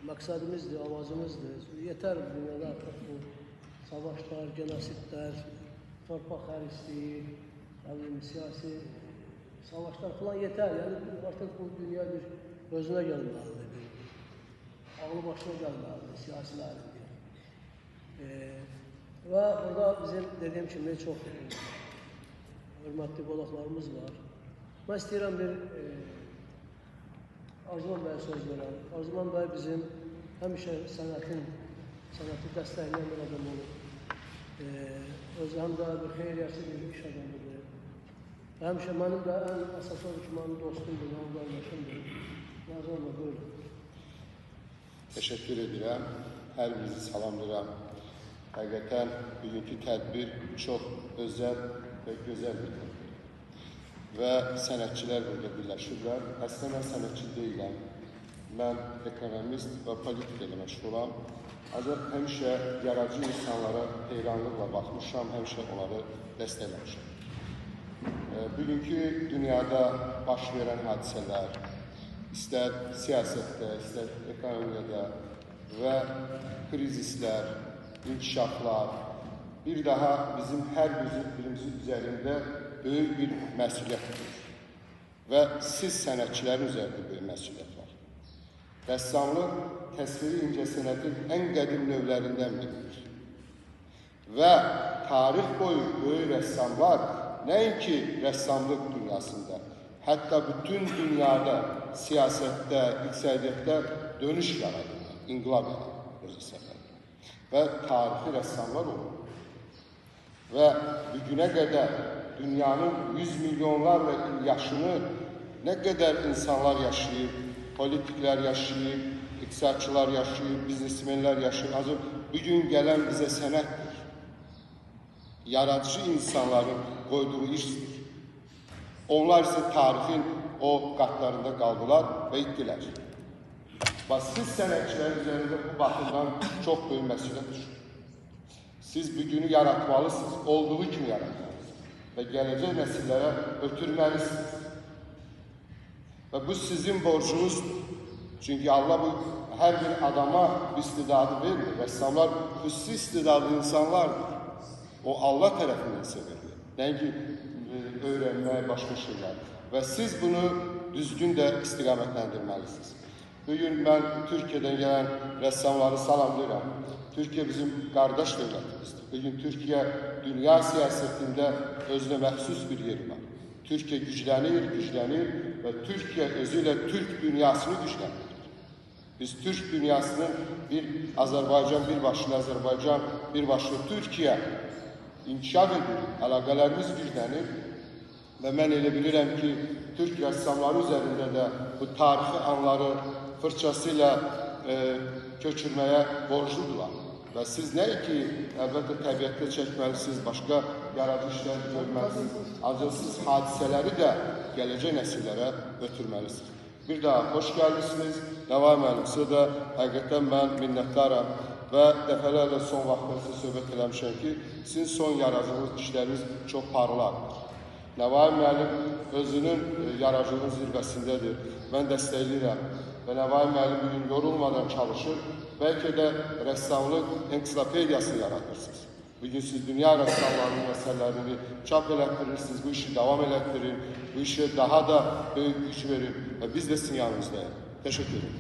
maksadımızdır, amacımızdır. Yeter dünyada artık bu savaşlar, genosidler, torpaq xərcliyi, siyasi savaşlar falan yeter. Yani artık bu dünya bir özüne gelmelidir. Ağlı başına gelmelidir siyasilerin. Ve orada bizim dediğim kimi çok hürmetli qonaqlarımız var. Ben istəyirəm bir Arzuman Bey'e söz verəm. Arzuman Bey bizim həmişə sənəti dəstəkleyen bir adam olur. Özü həm də bir xeyriyyəçi bir iş adamıdır. Həmişə mənim də ən əsas olur ki, mənim dostumdur, mənim qardaşımdır. Arzuman Bey, buyurun. Teşekkür edirəm. Hər birinizi salamlayıram. Həqiqətən bugünkü tədbir çox özəl və gözəl bir tədbir. Və sənətçilər burada birləşirlər. Əslində mən sənətçi deyiləm. Mən ekonomist və politikayla məşğulam. Ancaq həmişə yaradıcı insanlara heyranlıqla baxmışam, həmişə onları dəstəkləmişəm. Bugünkü dünyada baş verən hadisələr, istər siyasətdə, istər ekonomiyada və krizislər, inkişaflar, bir daha bizim hər birimizin üzərində böyük bir məsuliyyətdir. Və siz sənətçilərin üzərində böyük məsuliyyət var. Rəssamlıq təsviri incəsənətin ən qədim növlərindən biridir. Və tarix boyu böyük rəssamlar nəinki rəssamlıq dünyasında, hətta bütün dünyada, siyasətdə, iqtisadiyyatda dönüş yaradırlar, inqilab yaradırlar öz əsərlərində. Və tarixi rəssamlar olur. Və bugünə qədər dünyanın 100 milyonlarla yaşını nə qədər insanlar yaşayıb, politiklər yaşayıb, iqtisadçılar yaşayıb, biznesmenlər yaşayıb. Ancaq bugün gələn bizə sənətdir. Yaradıcı insanların qoyduğu işdir. Onlar ise tarixin o qatlarında qaldılar və itdilər. Siz sənətçilərin üzərində bu baxımdan çox böyük məsuliyyət düşür. Siz bugünü yaratmalısınız, olduğu kimi yaratmalısınız və gələcək nəsillərə ötürməlisiniz. Və bu sizin borcunuzdur. Çünki Allah bu hər bir adama bu istidadı vermir. Rəssamlar xüsusi istidadlı insanlardır. O Allah tərəfindən sevilir. Nəinki öyrənmək, başqa şeylər. Və siz bunu düzgün də istiqamətləndirməlisiniz. Bugün mən Türkiyədən gələn rəssamları salamlayıram. Türkiyə bizim qardaş dövlətimizdir. Bugün Türkiyə dünya siyasətində özünə məxsus bir yeri var. Türkiyə güclənir və Türkiyə özü ilə Türk dünyasını gücləndirir. Biz Türk dünyasının bir Azərbaycan, bir başlı Azərbaycan, bir başlı Türkiyə inkişaf edir, əlaqələrimiz güclənir və mən elə bilirəm ki, Türk rəssamları üzərində də bu tarixi anları fırçasıyla köçürməyə borcludular. Və siz nəinki əlbəttə təbiətdə çəkməlisiniz, başqa yaradıcı işlər görməlisiniz, ancaq siz hadisələri də gələcək nəsillərə ötürməlisiniz. Bir daha xoş gəldiniz. Nəvay müəllim, sizə də həqiqətən mən minnətdaram və dəfələrlə son vaxtda sizə söhbət eləmişəm ki, sizin son yaradıcılıq işləriniz çox parlaqdır. Nəvay müəllim özünün yaradıcılığın zirvəsindədir. Mən dəstəkləyirəm və Nəvay müəllim bugün yorulmadan çalışır. Bəlkə də rəssamlıq ensiklopediyasını yaradırsınız. Bugün siz dünya rəssamlarının məsələlərini çap elətdirirsiniz, bu işi davam elətdirin, bu işe daha da böyük güc verin və biz də sizin yanınızdayıq. Teşekkür ederim.